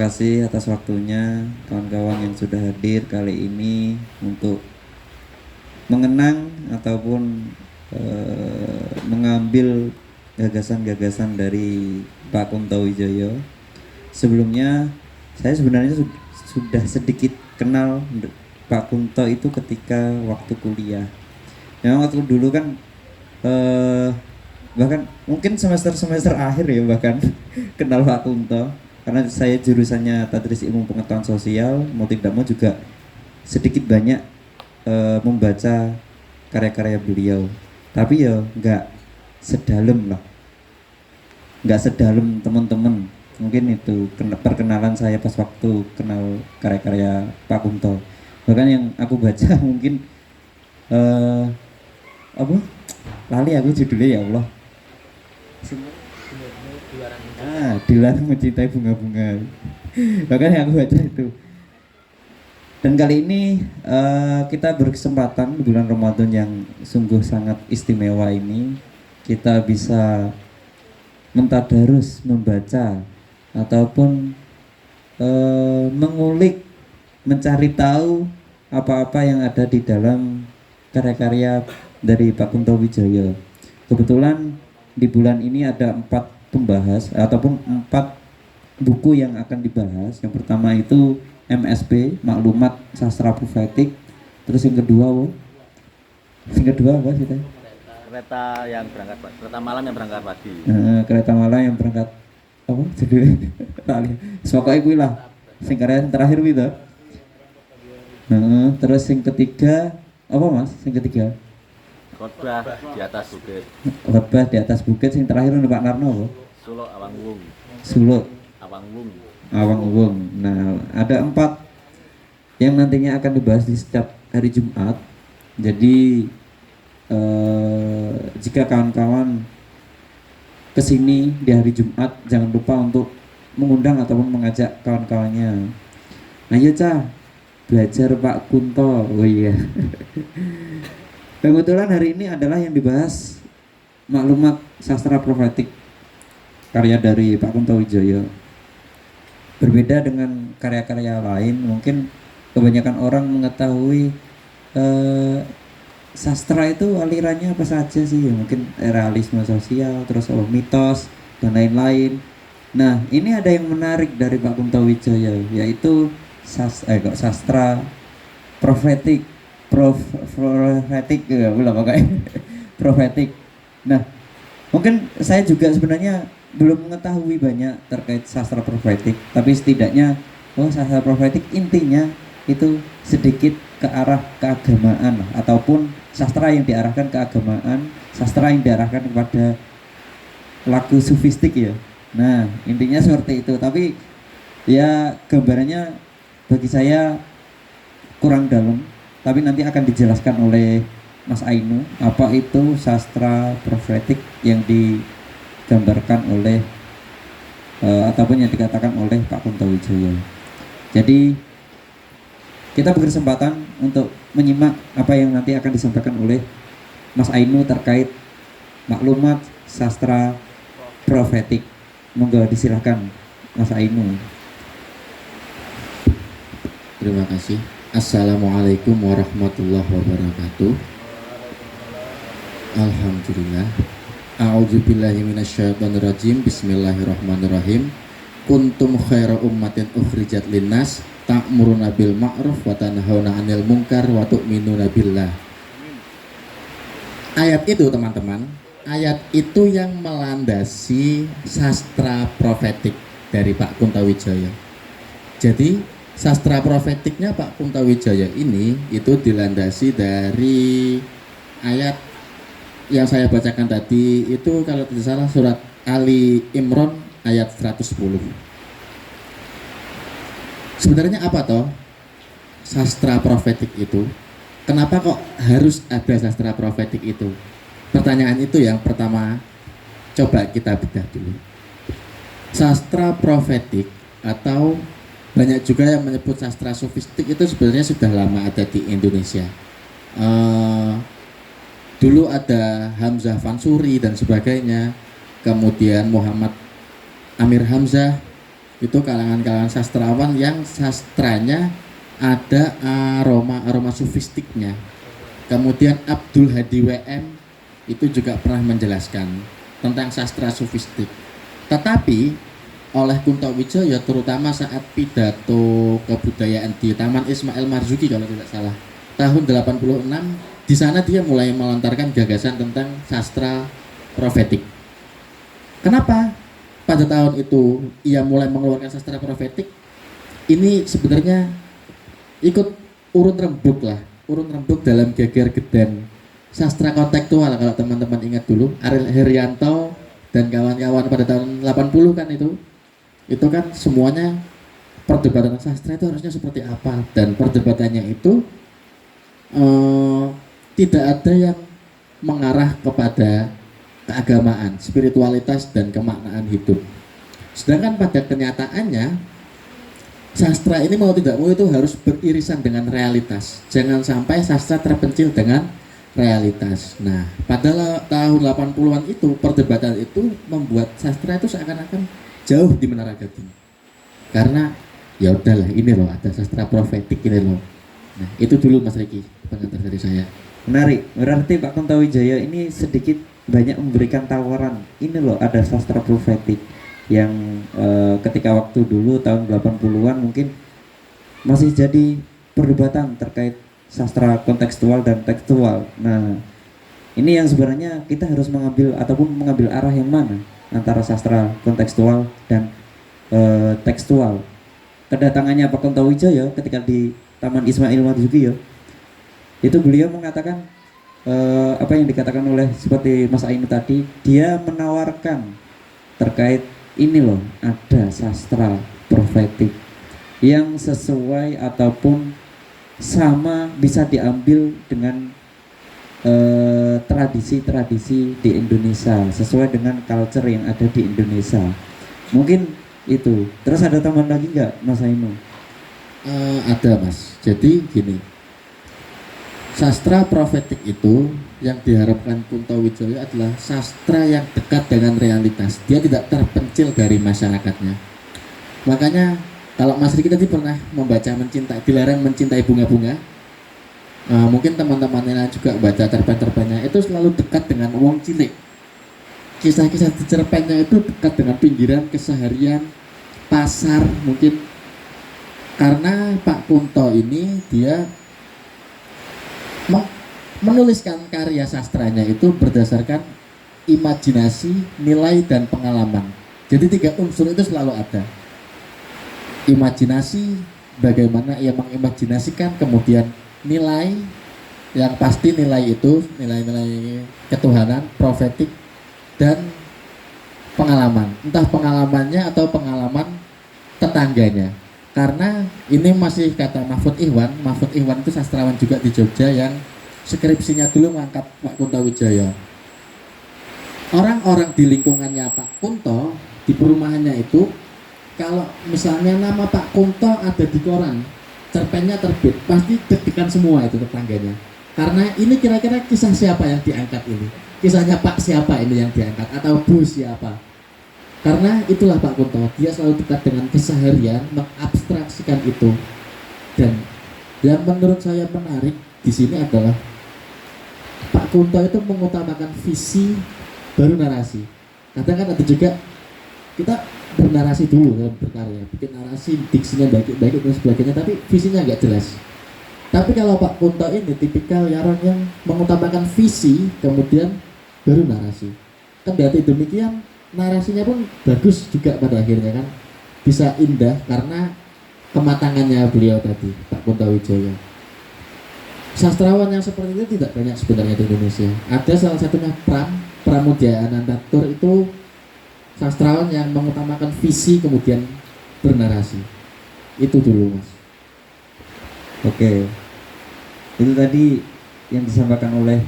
kasih atas waktunya kawan-kawan yang sudah hadir kali ini untuk mengenang ataupun mengambil gagasan-gagasan dari Pak Kunto Wijoyo. Sebelumnya saya sebenarnya sudah sedikit kenal Pak Kunto itu ketika waktu kuliah. Memang waktu dulu kan bahkan mungkin semester akhir ya bahkan kenal Pak Kunto, karena saya jurusannya Tadris Ilmu Pengetahuan Sosial, mau tidak mau juga sedikit banyak membaca karya-karya beliau, tapi ya nggak sedalam teman-teman. Mungkin itu perkenalan saya pas waktu kenal karya-karya Pak Kunto. Bahkan yang aku baca mungkin apa lali aku judulnya, ya Allah, dilarang mencintai bunga-bunga. Bahkan yang aku baca itu. Dan kali ini kita berkesempatan di bulan Ramadan yang sungguh sangat istimewa ini, kita bisa mentadarus, membaca ataupun mengulik, mencari tahu apa-apa yang ada di dalam karya-karya dari Pak Kunto Wijoyo. Kebetulan di bulan ini ada 4 pembahas ataupun 4 buku yang akan dibahas. Yang pertama itu MSP, Maklumat Sastra Profetik. Terus yang kedua apa sih teh? Kereta malam yang berangkat pagi. Kereta malam yang berangkat apa judulnya? Pokoknya gue lah. Sing karya terakhir itu. Terus yang ketiga apa mas? Yang ketiga? Khotbah di atas bukit. Khotbah di atas bukit. Yang terakhir Pak Narno apa? Suluk Awang Wung. Suluk Awang Wung. Awang Wung. Nah, ada 4 yang nantinya akan dibahas di setiap hari Jumat. Jadi jika kawan-kawan kesini di hari Jumat, jangan lupa untuk mengundang ataupun mengajak kawan-kawannya. Nah, yuk belajar Pak Kunto. Oh iya. Kebetulan hari ini adalah yang dibahas Maklumat Sastra Profetik, karya dari Pak Kunto Wijoyo. Berbeda dengan karya-karya lain, mungkin kebanyakan orang mengetahui sastra itu alirannya apa saja sih, ya, mungkin realisme sosial, terus mitos dan lain-lain. Nah, ini ada yang menarik dari Pak Kunto Wijoyo, yaitu sastra profetik, profetik. Nah, mungkin saya juga sebenarnya belum mengetahui banyak terkait sastra profetik, tapi setidaknya sastra profetik intinya itu sedikit ke arah keagamaan, ataupun sastra yang diarahkan ke agamaan, sastra yang diarahkan kepada lagu sufistik ya. Nah, intinya seperti itu, tapi ya gambarannya bagi saya kurang dalam, tapi nanti akan dijelaskan oleh Mas Ainu apa itu sastra profetik yang digambarkan oleh ataupun yang dikatakan oleh Pak Kunto Wijoyo. Jadi kita berkesempatan untuk menyimak apa yang nanti akan disampaikan oleh Mas Ainu terkait Maklumat Sastra Profetik. Monggo disilahkan Mas Ainu. Terima kasih. Assalamualaikum warahmatullahi wabarakatuh. Alhamdulillah. A'udzubillahi minasyaitonirrajim. Bismillahirrahmanirrahim. Kuntum khaira ummatin ukhrijat linnas ta'muruna bil ma'ruf wa tanhauna 'anil munkar wa tu'minuna billah. Ayat itu teman-teman, ayat itu yang melandasi sastra profetik dari Pak Kunto Wijoyo. Jadi sastra profetiknya Pak Kunto Wijoyo ini itu dilandasi dari ayat yang saya bacakan tadi, itu kalau tidak salah surat Ali Imran ayat 110. Sebenarnya apa toh sastra profetik itu? Kenapa kok harus ada sastra profetik itu? Pertanyaan itu yang pertama coba kita bedah dulu. Sastra profetik atau banyak juga yang menyebut sastra sofistik itu sebenarnya sudah lama ada di Indonesia. Dulu ada Hamzah Fansuri dan sebagainya, kemudian Muhammad Amir Hamzah, Itu kalangan-kalangan sastrawan yang sastranya ada aroma sufistiknya. Kemudian Abdul Hadi WM itu juga pernah menjelaskan tentang sastra sufistik. Tetapi oleh Kunto Wijaya terutama saat pidato kebudayaan di Taman Ismail Marzuki kalau tidak salah tahun 86, di sana dia mulai melontarkan gagasan tentang sastra profetik. Kenapa pada tahun itu ia mulai mengeluarkan sastra profetik? Ini sebenarnya ikut urun rembuk dalam geger gedan sastra kontekstual. Kalau teman-teman ingat dulu Ariel Herianto dan kawan-kawan pada tahun 80 kan itu kan semuanya perdebatan sastra itu harusnya seperti apa, dan perdebatannya itu tidak ada yang mengarah kepada keagamaan, spiritualitas dan kemaknaan hidup. Sedangkan pada kenyataannya sastra ini mau tidak mau itu harus beririsan dengan realitas. Jangan sampai sastra terpencil dengan realitas. Nah, pada tahun 80-an itu perdebatan itu membuat sastra itu seakan-akan jauh di Menara Gading. Karena ya udahlah, ini loh ada sastra profetik ini loh. Nah, itu dulu Mas Riki pengantar dari saya. Menarik. Berarti Pak Kunto Wijaya ini sedikit banyak memberikan tawaran. Ini loh ada sastra profetik yang ketika waktu dulu tahun 80-an mungkin masih jadi perdebatan terkait sastra kontekstual dan tekstual. Nah, ini yang sebenarnya kita harus mengambil arah yang mana antara sastra kontekstual dan tekstual. Kedatangannya Pak Kunto Wijaya ketika di Taman Ismail Marzuki itu beliau mengatakan apa yang dikatakan oleh seperti Mas Ainu tadi, dia menawarkan terkait ini loh ada sastra profetik yang sesuai ataupun sama bisa diambil dengan tradisi-tradisi di Indonesia, sesuai dengan culture yang ada di Indonesia. Mungkin itu. Terus ada tambahan lagi nggak Mas Ainu? Ada Mas. Jadi gini, sastra profetik itu yang diharapkan Kunto Wijaya adalah sastra yang dekat dengan realitas. Dia tidak terpencil dari masyarakatnya. Makanya kalau Mas Riki tadi pernah membaca dilarang mencintai bunga-bunga, mungkin teman-temannya juga baca cerpen-cerpennya itu selalu dekat dengan wong cilik. Kisah-kisah di cerpennya itu dekat dengan pinggiran keseharian, pasar mungkin. Karena Pak Kunto ini dia menuliskan karya sastranya itu berdasarkan imajinasi, nilai, dan pengalaman. Jadi 3 unsur itu selalu ada. Imajinasi, bagaimana ia mengimajinasikan, kemudian nilai, yang pasti nilai itu nilai-nilai ketuhanan, profetik, dan pengalaman. Entah pengalamannya atau pengalaman tetangganya. Karena ini masih kata Mahfud Ikhwan itu sastrawan juga di Jogja yang skripsinya dulu mengangkat Pak Kunto Wijaya. Orang-orang di lingkungannya Pak Kunto di perumahannya itu, kalau misalnya nama Pak Kunto ada di koran, cerpennya terbit, pasti deg-degan semua itu tetangganya. Karena ini kira-kira kisah siapa yang diangkat ini? Kisahnya Pak siapa ini yang diangkat? Atau Bu siapa? Karena itulah Pak Kunto, dia selalu dekat dengan keseharian, mengabstraksikan itu. Dan yang menurut saya menarik di sini adalah Pak Kunto itu mengutamakan visi baru narasi. Kadang kan ada juga kita bernarasi dulu dalam berkarya, bikin narasi, diksinya baik-baik dan sebagainya, tapi visinya nggak jelas. Tapi kalau Pak Kunto ini tipikal orang yang mengutamakan visi, kemudian baru narasi. Kendati demikian, narasinya pun bagus juga pada akhirnya kan, bisa indah karena kematangannya beliau tadi, Pak Kunto Wijaya. Sastrawan yang seperti itu tidak banyak sebenarnya di Indonesia. Ada salah satunya Pramudia Anantatur, itu sastrawan yang mengutamakan visi kemudian bernarasi. Itu dulu Mas. Oke, itu tadi yang disampaikan oleh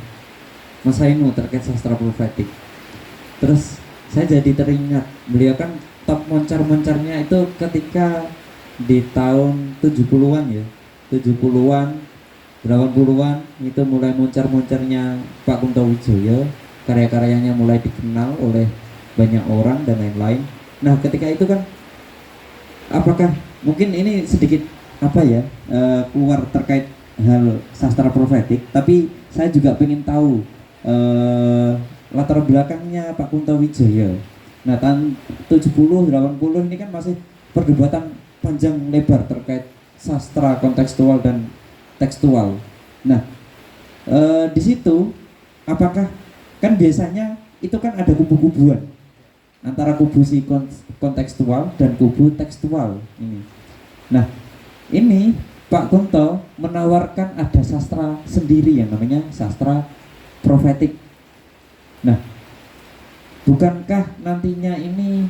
Mas Ainu terkait sastra profetik. Terus saya jadi teringat, beliau kan top moncar-moncarnya itu ketika di tahun 70-an 70-an, 80-an itu mulai moncar-moncarnya Pak Kunto Wijaya, karya-karyanya mulai dikenal oleh banyak orang dan lain-lain. Nah, ketika itu kan apakah mungkin ini sedikit apa ya keluar terkait hal sastra profetik, tapi saya juga pengen tahu latar belakangnya Pak Kunto Wijaya. Nah, tahun 70 80 ini kan masih perdebatan panjang lebar terkait sastra kontekstual dan tekstual. Nah, di situ apakah kan biasanya itu kan ada kubu-kubuan antara kubu si kontekstual dan kubu tekstual ini. Nah, ini Pak Kunto menawarkan ada sastra sendiri yang namanya sastra profetik. Nah, bukankah nantinya ini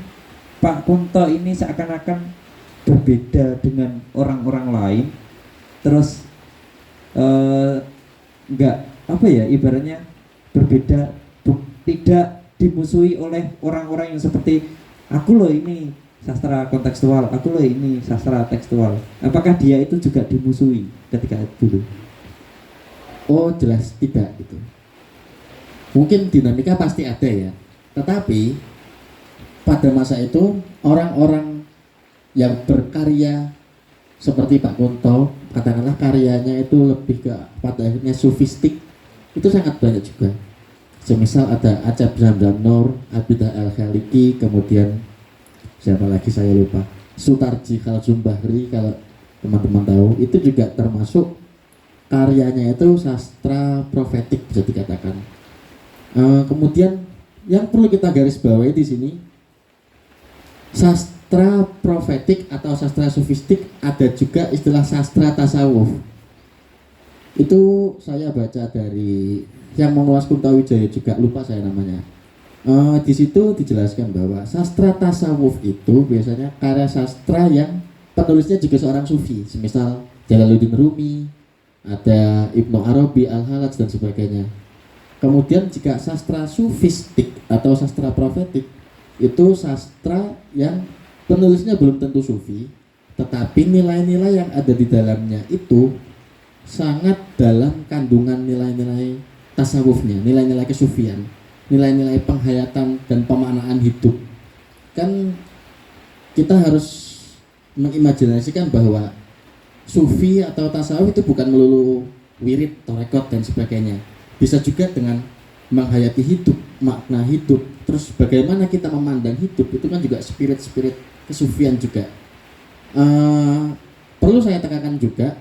Pak Kunto ini seakan-akan berbeda dengan orang-orang lain, terus enggak apa ya, ibaratnya berbeda, tidak dimusuhi oleh orang-orang yang seperti aku loh ini sastra kontekstual, aku loh ini sastra tekstual. Apakah dia itu juga dimusuhi ketika dulu? Oh, jelas tidak gitu. Mungkin dinamika pasti ada ya. Tetapi pada masa itu orang-orang yang berkarya seperti Pak Kunto, katakanlah karyanya itu lebih ke pada akhirnya sufistik, itu sangat banyak juga. Semisal ada Acep Zamzam Nur, Abidah Al-Khaliki, kemudian siapa lagi saya lupa, Sutarji Khalzum Bahri, kalau teman-teman tahu, itu juga termasuk karyanya itu sastra profetik bisa dikatakan. Kemudian yang perlu kita garis bawahi di sini, sastra profetik atau sastra sufistik, ada juga istilah sastra tasawuf. Itu saya baca dari yang mengulas Kunto Wijaya juga, lupa saya namanya. Di situ dijelaskan bahwa sastra tasawuf itu biasanya karya sastra yang penulisnya juga seorang sufi, semisal Jalaluddin Rumi, ada Ibnu Arabi, Al-Halaj dan sebagainya. Kemudian jika sastra sufistik atau sastra profetik, itu sastra yang penulisnya belum tentu sufi, tetapi nilai-nilai yang ada di dalamnya itu sangat dalam kandungan nilai-nilai tasawufnya, nilai-nilai kesufian, nilai-nilai penghayatan dan pemaknaan hidup. Kan kita harus mengimajinasikan bahwa sufi atau tasawuf itu bukan melulu wirid, torekot dan sebagainya. Bisa juga dengan menghayati hidup, makna hidup, terus bagaimana kita memandang hidup, itu kan juga spirit-spirit kesufian juga. Perlu saya tekankan juga,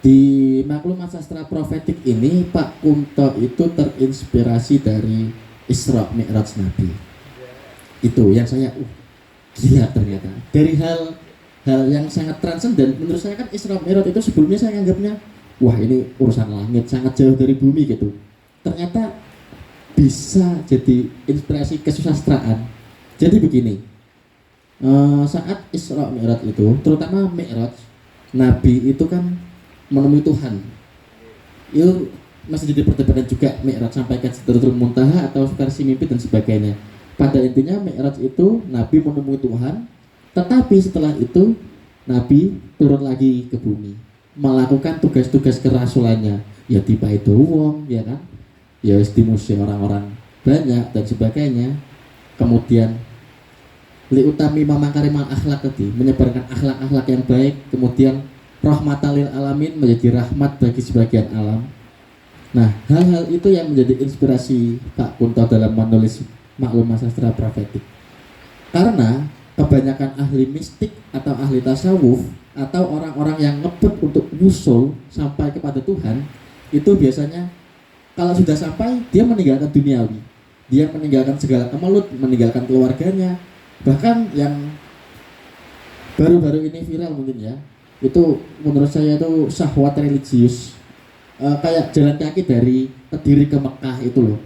di maklumat sastra profetik ini Pak Kunto itu terinspirasi dari Isra Mi'raj Nabi. Itu yang saya gila ternyata. Dari hal yang sangat transenden, menurut saya kan Isra Mi'raj itu sebelumnya saya anggapnya wah ini urusan langit, sangat jauh dari bumi gitu. Ternyata bisa jadi inspirasi kesusastraan. Jadi begini, saat Isra Mi'raj itu, terutama Mi'raj, Nabi itu kan menemui Tuhan. Itu masih jadi perdebatan juga, Mi'raj sampai ke Sidratul Muntaha atau versi mimpi dan sebagainya. Pada intinya Mi'raj itu Nabi menemui Tuhan, tetapi setelah itu Nabi turun lagi ke bumi, melakukan tugas-tugas kerasulannya, ya tiba itu wong, ya kan, ya stimusi orang-orang banyak dan sebagainya. Kemudian liutami mamangkarimal akhlak tadi, menyebarkan akhlak-akhlak yang baik, kemudian rahmatalil alamin, menjadi rahmat bagi sebagian alam. Nah, hal-hal itu yang menjadi inspirasi Pak Kunto dalam menulis maklumat sastra profetik. Karena kebanyakan ahli mistik atau ahli tasawuf atau orang-orang yang ngebut untuk wusul sampai kepada Tuhan, itu biasanya kalau sudah sampai dia meninggalkan duniawi, dia meninggalkan segala kemelut, meninggalkan keluarganya. Bahkan yang baru-baru ini viral mungkin ya, itu menurut saya itu syahwat religius, kayak jalan kaki dari Kediri ke Mekah itu loh.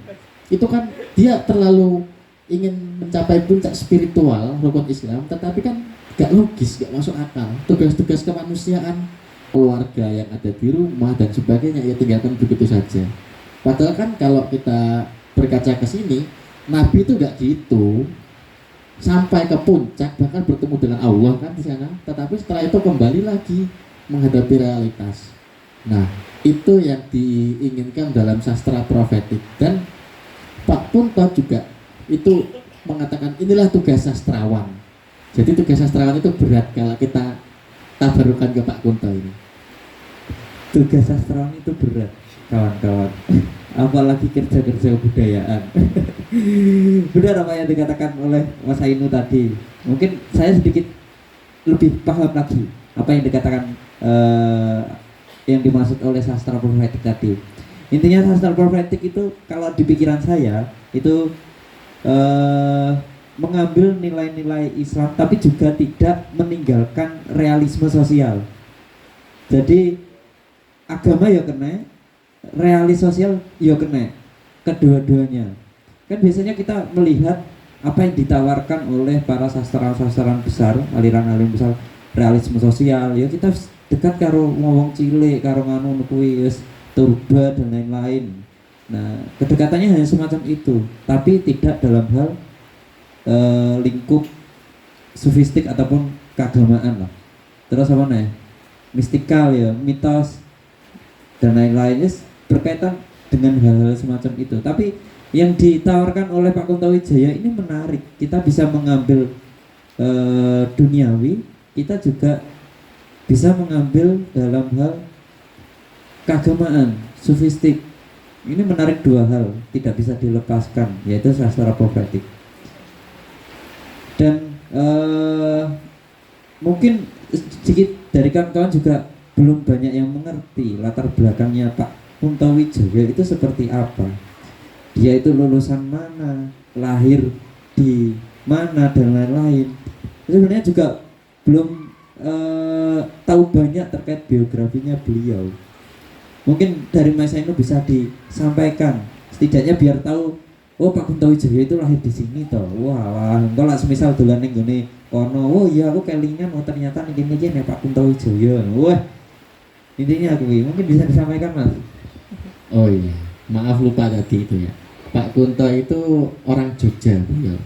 Itu kan dia terlalu ingin mencapai puncak spiritual rukun Islam, tetapi kan gak logis, gak masuk akal. Tugas-tugas kemanusiaan, keluarga yang ada di rumah dan sebagainya, ya tinggalkan begitu saja. Padahal kan kalau kita berkaca ke sini, Nabi itu gak gitu, sampai ke puncak bahkan bertemu dengan Allah kan di sana, tetapi setelah itu kembali lagi menghadapi realitas. Nah, itu yang diinginkan dalam sastra profetik. Dan Pak Kunto juga itu mengatakan inilah tugas sastrawan. Jadi tugas sastrawan itu berat kalau kita tabarukan ke Pak Kunto ini. Tugas sastrawan itu berat, kawan-kawan. Apalagi kerja-kerja kebudayaan. Benar apa yang dikatakan oleh Mas Ainu tadi. Mungkin saya sedikit lebih paham lagi apa yang dikatakan yang dimaksud oleh sastra profetik tadi. Intinya sastra profetik itu kalau di pikiran saya itu mengambil nilai-nilai Islam tapi juga tidak meninggalkan realisme sosial. Jadi agama ya kena, realis sosial ya kena, kedua-duanya. Kan biasanya kita melihat apa yang ditawarkan oleh para sastrawan-sastrawan besar, aliran-aliran besar, realisme sosial, ya kita dekat karo ngomong cilik, karo nganu kuwi wis turba dan lain-lain. Nah, kedekatannya hanya semacam itu, tapi tidak dalam hal lingkup sofistik ataupun keagamaan lah. Terus apa nih? Mistikal ya, mitos dan lain-lain berkaitan dengan hal-hal semacam itu. Tapi yang ditawarkan oleh Pak Kunto Wijaya ini menarik. Kita bisa mengambil duniawi, kita juga bisa mengambil dalam hal keagamaan, sofistik. Ini menarik dua hal, tidak bisa dilepaskan, yaitu sastra profetik. Dan mungkin sedikit dari kawan-kawan juga belum banyak yang mengerti latar belakangnya Pak Kunto Wijaya itu seperti apa. Dia itu lulusan mana, lahir di mana dan lain-lain. Sebenarnya juga belum tahu banyak terkait biografinya beliau. Mungkin dari Mas Ainu bisa disampaikan, setidaknya biar tahu, oh Pak Kunto Wijaya itu lahir di sini toh. Wah, engko lak semisal dolan ning gone kono, oh iya aku kelingan, oh ternyata ini nih Pak Kunto Wijaya. Wah. Intinya aku mungkin bisa disampaikan, Mas. Oh iya, maaf lupa tadi itu ya. Pak Kunto itu orang Jogja beliau.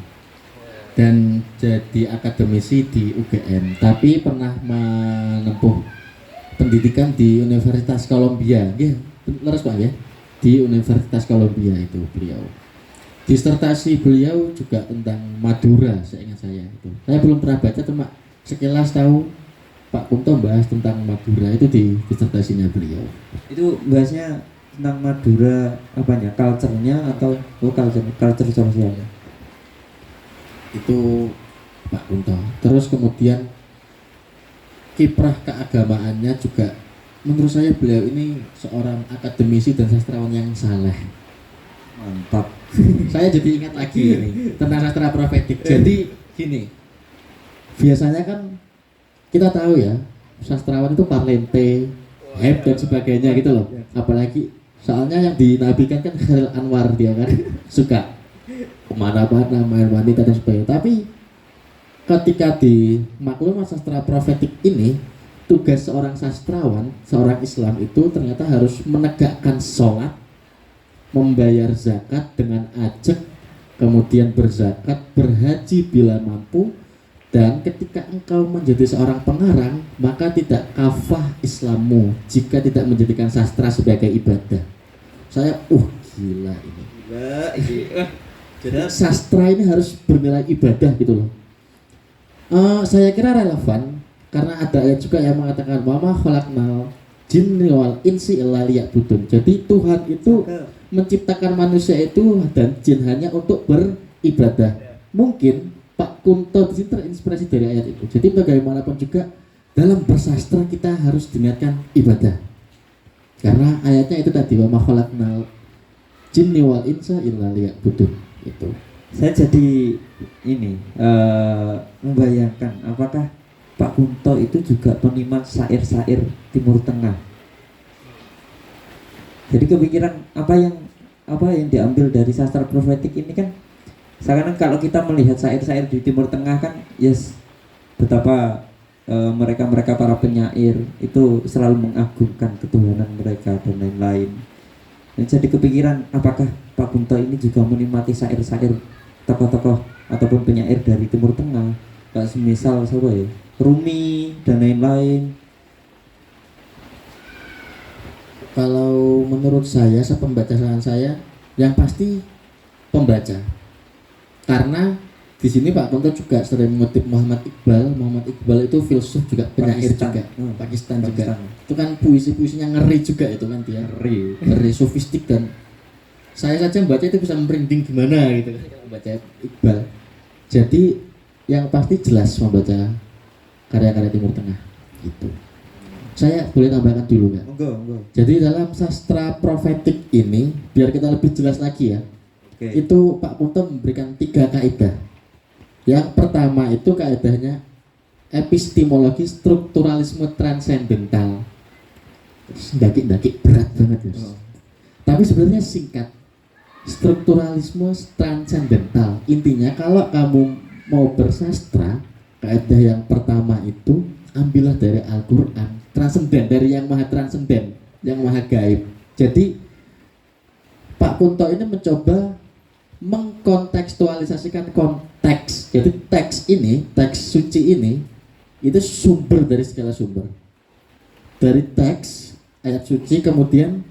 Dan jadi akademisi di UGM, tapi pernah menempuh pendidikan di Universitas Columbia. Ya, leres Pak ya. Di Universitas Columbia itu beliau. Disertasi beliau juga tentang Madura, seingat saya itu. Saya belum pernah baca, cuma sekilas tahu Pak Kunto bahas tentang Madura itu di disertasinya beliau. Itu bahasnya tentang Madura apanya? Culture-nya atau culture sosialnya? Itu Pak Kunto. Terus kemudian kiprah keagamaannya juga, menurut saya beliau ini seorang akademisi dan sastrawan yang saleh. Mantap. Saya jadi ingat lagi ini tentang sastra profetik. Jadi gini, biasanya kan kita tahu ya, sastrawan itu parlente, hype dan sebagainya gitu loh. Apalagi soalnya yang dinabikan kan Khairil Anwar, dia kan suka kemana-mana, main wanita dan sebagainya. Tapi ketika di maklumat sastra profetik ini, tugas seorang sastrawan, seorang Islam itu ternyata harus menegakkan sholat, membayar zakat dengan ajak, kemudian berzakat, berhaji bila mampu. Dan ketika engkau menjadi seorang pengarang, maka tidak kafah Islammu jika tidak menjadikan sastra sebagai ibadah. Saya, gila ini. Jadi sastra ini harus bernilai ibadah gitu loh. Saya kira relevan karena ada ayat juga yang mengatakan wa ma khalaqnal jinni wal insi illa liya'budun. Jadi Tuhan itu menciptakan manusia itu dan jin hanya untuk beribadah. Mungkin Pak Kunto di sini terinspirasi dari ayat itu. Jadi bagaimanapun juga dalam bersastra kita harus diniatkan ibadah. Karena ayatnya itu tadi wa ma khalaqnal jinni wal insa illa liya'budun. Itu. Saya jadi ini membayangkan apakah Pak Kunto itu juga penikmat syair-syair Timur Tengah. Jadi kepikiran apa yang diambil dari sastra profetik ini kan, sekarang kalau kita melihat syair-syair di Timur Tengah kan, betapa mereka para penyair itu selalu mengagungkan ketuhanan mereka dan lain-lain. Dan jadi kepikiran apakah Pak Kunto ini juga menikmati syair-syair tokoh-tokoh ataupun penyair dari Timur Tengah, kayak semisal siapa ya, Rumi dan lain-lain. Kalau menurut saya, sepembacaan saya, yang pasti pembaca. Karena di sini Pak Kunto juga sering mengutip Muhammad Iqbal. Muhammad Iqbal itu filsuf juga, penyair Pakistan. juga, Pakistan juga. Pakistan. Itu kan puisi-puisinya ngeri juga itu kan dia. Ngeri sofistik, dan saya saja membaca itu bisa merinding gimana gitu kan kalau baca Iqbal. Jadi yang pasti jelas membaca karya-karya Timur Tengah itu. Saya boleh tambahkan dulu nggak? Monggo. Jadi dalam sastra profetik ini, biar kita lebih jelas lagi ya, Oke. itu Pak Kunto memberikan 3 kaidah. Yang pertama itu kaidahnya epistemologi strukturalisme transendental. Daki-daki berat banget ya. Oh. Tapi sebenarnya singkat. Strukturalisme transendental. Intinya kalau kamu mau bersastra, kaidah yang pertama itu ambillah dari Al-Qur'an, transenden, dari yang maha transenden, yang maha gaib. Jadi Pak Kunto ini mencoba mengkontekstualisasikan konteks. Jadi teks ini, teks suci ini, itu sumber dari segala sumber. Dari teks ayat suci kemudian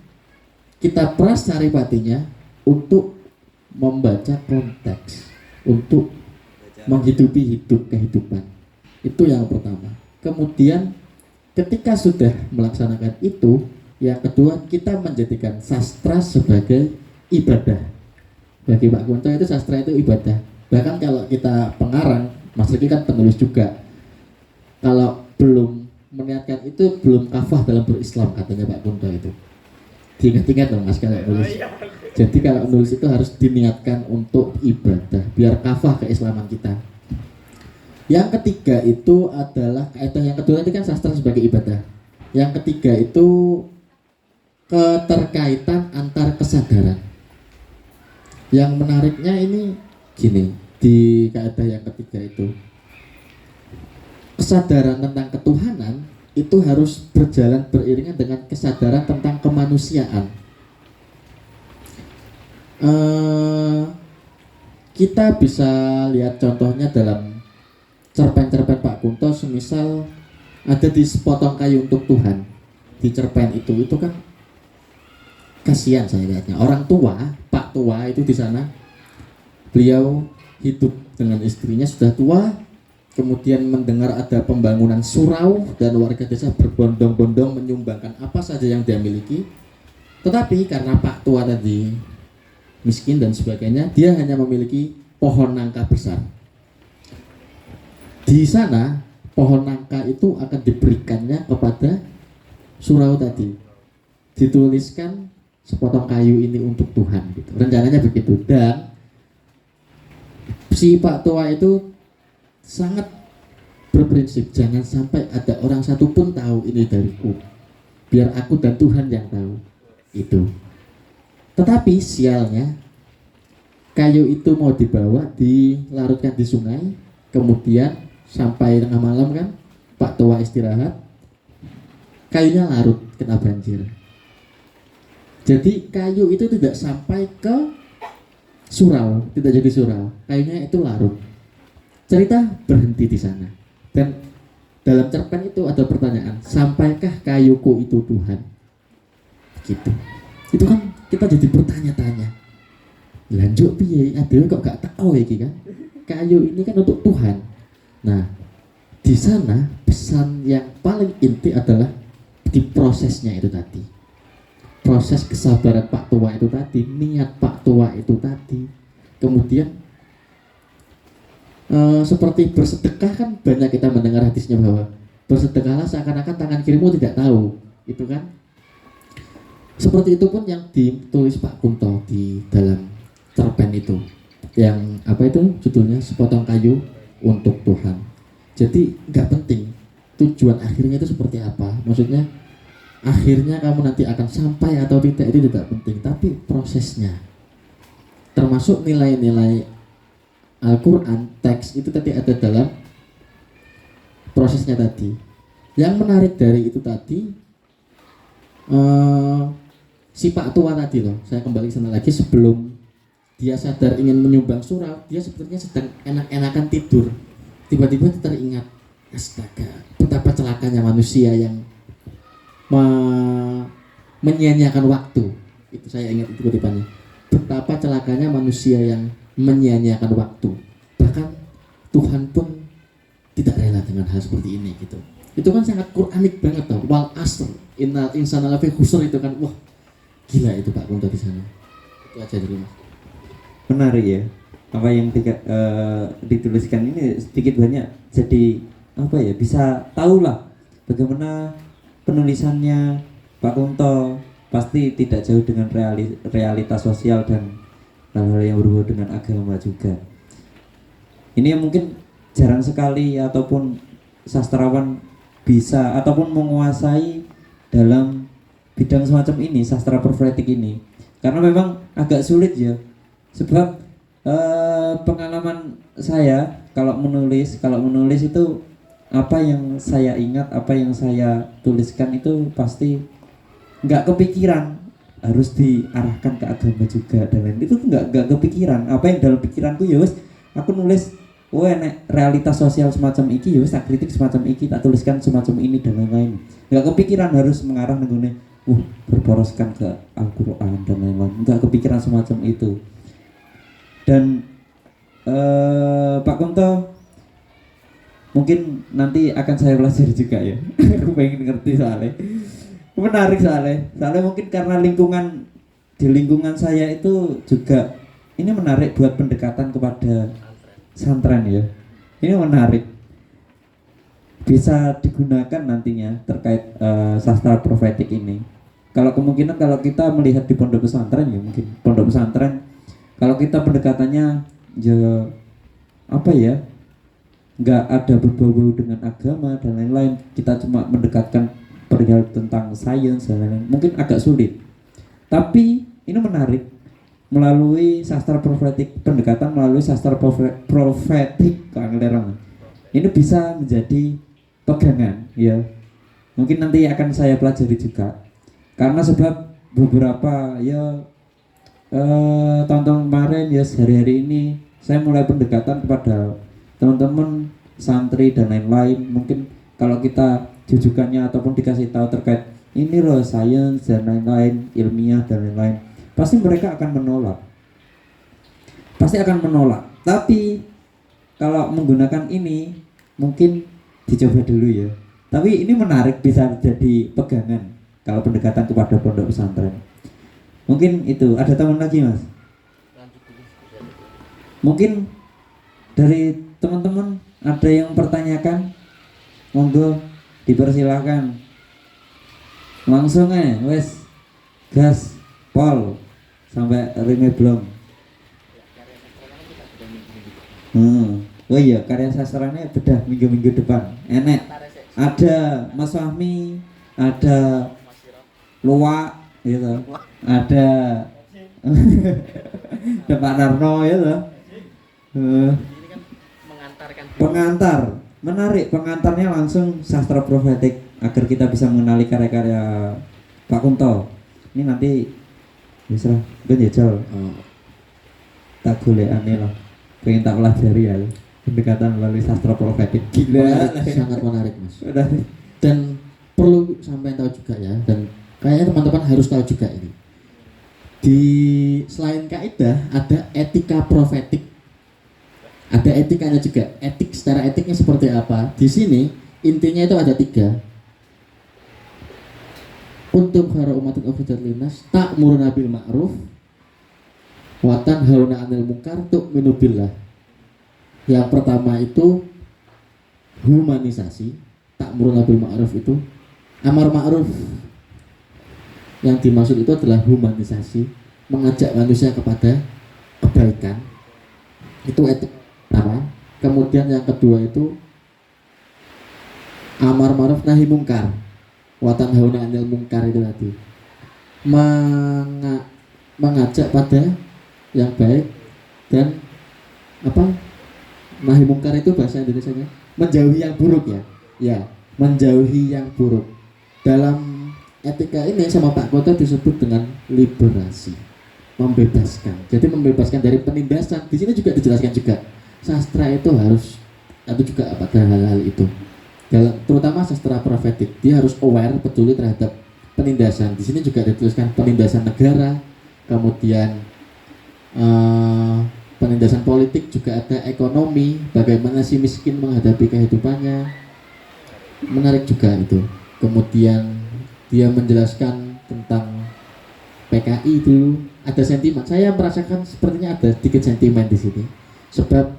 kita prasaripatinya untuk membaca konteks, untuk menghidupi kehidupan. Itu yang pertama. Kemudian ketika sudah melaksanakan itu, yang kedua kita menjadikan sastra sebagai ibadah. Bagi Pak Kunto itu sastra itu ibadah. Bahkan kalau kita pengarang, Mas Riki kan penulis juga. Kalau belum meniatkan itu belum kafah dalam berislam, katanya Pak Kunto itu. Diingat-ingat dong Mas kalau nulis. Jadi kalau nulis itu harus diniatkan untuk ibadah, biar kafah keislaman kita. Yang ketiga itu adalah kaidah yang kedua, nanti kan sastra sebagai ibadah. Yang ketiga itu keterkaitan antar kesadaran. Yang menariknya ini gini, di kaidah yang ketiga itu, kesadaran tentang ketuhanan itu harus berjalan beriringan dengan kesadaran tentang kemanusiaan. Kita bisa lihat contohnya dalam cerpen-cerpen Pak Kunto, semisal ada di sepotong kayu untuk Tuhan. Di cerpen itu kan kasihan saya lihatnya. Orang tua, Pak tua itu di sana, beliau hidup dengan istrinya sudah tua, kemudian mendengar ada pembangunan surau dan warga desa berbondong-bondong menyumbangkan apa saja yang dia miliki. Tetapi karena Pak tua tadi miskin dan sebagainya, dia hanya memiliki pohon nangka besar. Di sana pohon nangka itu akan diberikannya kepada surau tadi. Dituliskan sepotong kayu ini untuk Tuhan gitu. Rencananya begitu. Dan si Pak tua itu sangat berprinsip, jangan sampai ada orang satupun tahu ini dariku, biar aku dan Tuhan yang tahu itu. Tetapi sialnya kayu itu mau dibawa, dilarutkan di sungai, kemudian sampai tengah malam kan Pak tua istirahat, kayunya larut kena banjir. Jadi kayu itu tidak sampai ke surau, tidak jadi surau, kayunya itu larut. Cerita berhenti di sana. Dan dalam cerpen itu ada pertanyaan, sampaikah kayuku itu Tuhan? Gitu. Itu kan kita jadi bertanya-tanya. Lanjut piye? Aduh kok gak tahu ya kan? Kayu ini kan untuk Tuhan. Nah, di sana pesan yang paling inti adalah di prosesnya itu tadi. Proses kesabaran Pak tua itu tadi, niat Pak tua itu tadi. Kemudian seperti bersedekah kan banyak kita mendengar hadisnya bahwa bersedekahlah seakan-akan tangan kirimu tidak tahu, itu kan. Seperti itu pun yang ditulis Pak Kunto di dalam cerpen itu, yang apa itu judulnya, sepotong kayu untuk Tuhan. Jadi nggak penting tujuan akhirnya itu seperti apa, maksudnya akhirnya kamu nanti akan sampai atau tidak itu tidak penting, tapi prosesnya, termasuk nilai-nilai Al-Quran, teks itu tadi ada dalam prosesnya tadi. Yang menarik dari itu tadi, si Pak tua tadi loh, saya kembali ke sana lagi, sebelum dia sadar ingin menyumbang surau, dia sebenarnya sedang enak-enakan tidur. Tiba-tiba teringat, astaga, betapa celakanya manusia yang menyia-nyiakan waktu. Itu saya ingat itu kutipannya. Betapa celakanya manusia yang menyia-nyiakan waktu. Bahkan Tuhan pun tidak rela dengan hal seperti ini gitu. Itu kan sangat Quranik banget tuh. Wal asr innal insana lafi khusr itu kan, wah gila itu Pak Kunto di sana. Itu aja dari Mas. Menarik ya, apa yang dituliskan ini sedikit banyak jadi apa ya, bisa tahu lah bagaimana penulisannya Pak Kunto. Pasti tidak jauh dengan realitas sosial dan hal-hal yang berhubungan dengan agama juga. Ini yang mungkin jarang sekali ataupun sastrawan bisa ataupun menguasai dalam bidang semacam ini, sastra profetik ini, karena memang agak sulit ya. Sebab pengalaman saya kalau menulis itu, apa yang saya ingat, apa yang saya tuliskan itu pasti nggak kepikiran harus diarahkan ke agama juga dan lain. Itu nggak kepikiran. Apa yang dalam pikiranku ya wes, aku nulis, oh enek realitas sosial semacam iki ya wes, tak kritik semacam iki, tak tuliskan semacam ini dan lain-lain. Nggak kepikiran harus mengarah nenggone berporoskan ke Al-Quran dan lain-lain. Nggak kepikiran semacam itu. Dan Pak Kunto mungkin nanti akan saya pelajari juga ya. Aku pengen ngerti soalnya. Menarik soalnya mungkin karena di lingkungan saya itu juga ini menarik buat pendekatan kepada santren ya. Ini menarik, bisa digunakan nantinya terkait sastra profetik ini. Kalau kemungkinan kalau kita melihat di pondok pesantren ya, mungkin pondok pesantren kalau kita pendekatannya ya apa ya, nggak ada berbau-bau dengan agama dan lain-lain, kita cuma mendekatkan perihal tentang sains dan lain-lain, mungkin agak sulit. Tapi ini menarik melalui sastra profetik, pendekatan melalui sastra profetik ini bisa menjadi pegangan ya. Mungkin nanti akan saya pelajari juga, karena sebab beberapa ya tahun-tahun kemarin ya, sehari-hari ini saya mulai pendekatan kepada teman-teman santri dan lain-lain. Mungkin kalau kita jujukannya ataupun dikasih tahu terkait ini loh sains dan lain-lain, ilmiah dan lain-lain, pasti mereka akan menolak. Tapi kalau menggunakan ini mungkin dicoba dulu ya. Tapi ini menarik, bisa jadi pegangan kalau pendekatan kepada pondok pesantren. Mungkin itu. Ada teman lagi Mas? Mungkin dari teman-teman ada yang pertanyakan, monggo dipersilahkan. Langsung wes gas pol sampai rime belum. Oh iya, karya sastranya bedah minggu-minggu depan. Enek. Ada Mas Fahmi, ada Luwak gitu. Ada ada Pak Narno gitu. Pengantar, menarik, pengantarnya langsung sastra profetik agar kita bisa mengenali karya-karya Pak Kunto. Ini nanti bisa gue jajal tak boleh aneh lah, pengen tak pelajari ya pendekatan melalui sastra profetik. Gila, sangat menarik Mas. Dan perlu sampai tahu juga ya, dan kayaknya teman-teman harus tahu juga ini. Di selain kaidah ada etika profetik. Ada etikanya juga. Etik, secara etiknya seperti apa? Di sini intinya itu ada 3. Kuntum khairu ummatin ukhrijat linnas ta'muruna bil ma'ruf wa tanhauna 'anil munkar tu'minu billah. Yang pertama itu humanisasi. Ta'muruna bil ma'ruf itu amar ma'ruf. Yang dimaksud itu adalah humanisasi, mengajak manusia kepada kebaikan. Itu etik pertama. Kemudian yang kedua itu amar ma'ruf nahi mungkar. Wa tanhauna 'anil munkar itu tadi. Mengajak pada yang baik dan apa? Nahi mungkar itu bahasa Indonesianya menjauhi yang buruk ya. Ya, menjauhi yang buruk. Dalam etika ini sama Pak Kunto disebut dengan liberasi, membebaskan. Jadi membebaskan dari penindasan. Di sini juga dijelaskan juga sastra itu harus atau juga pada hal-hal itu. Dalam terutama sastra profetik, dia harus aware, peduli terhadap penindasan. Di sini juga dituliskan penindasan negara, kemudian penindasan politik, juga ada ekonomi, bagaimana si miskin menghadapi kehidupannya, menarik juga itu. Kemudian dia menjelaskan tentang PKI dulu, ada sentimen. Saya merasakan sepertinya ada sedikit sentimen di sini, sebab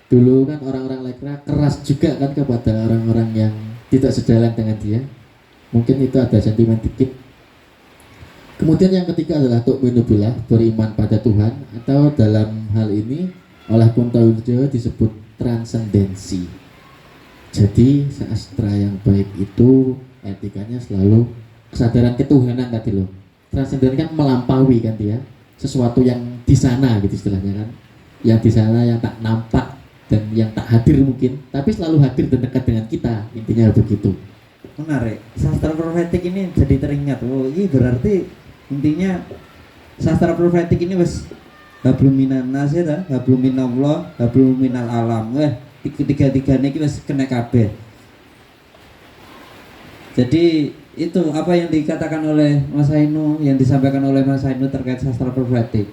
dulu kan orang-orang Lekra keras juga kan kepada orang-orang yang tidak sejalan dengan dia. Mungkin itu ada sentimen dikit. Kemudian yang ketiga adalah tu'minu billah, beriman pada Tuhan, atau dalam hal ini oleh Kuntawijaya disebut transendensi. Jadi sastra yang baik itu etikanya selalu kesadaran ketuhanan tadi loh. Transenden kan melampaui kan dia, sesuatu yang di sana gitu istilahnya kan, yang di sana yang tak nampak dan yang tak hadir mungkin, tapi selalu hadir dan dekat dengan kita, intinya begitu. Menarik. Sastra profetik ini jadi teringat. Oh, ini berarti intinya sastra profetik ini wis hablum minan nas ya, hablum minallah, hablum minal alam. Tiga-tiganya iki wis kena kabeh. Jadi itu apa yang dikatakan oleh Mas Ainu, yang disampaikan oleh Mas Ainu terkait sastra profetik.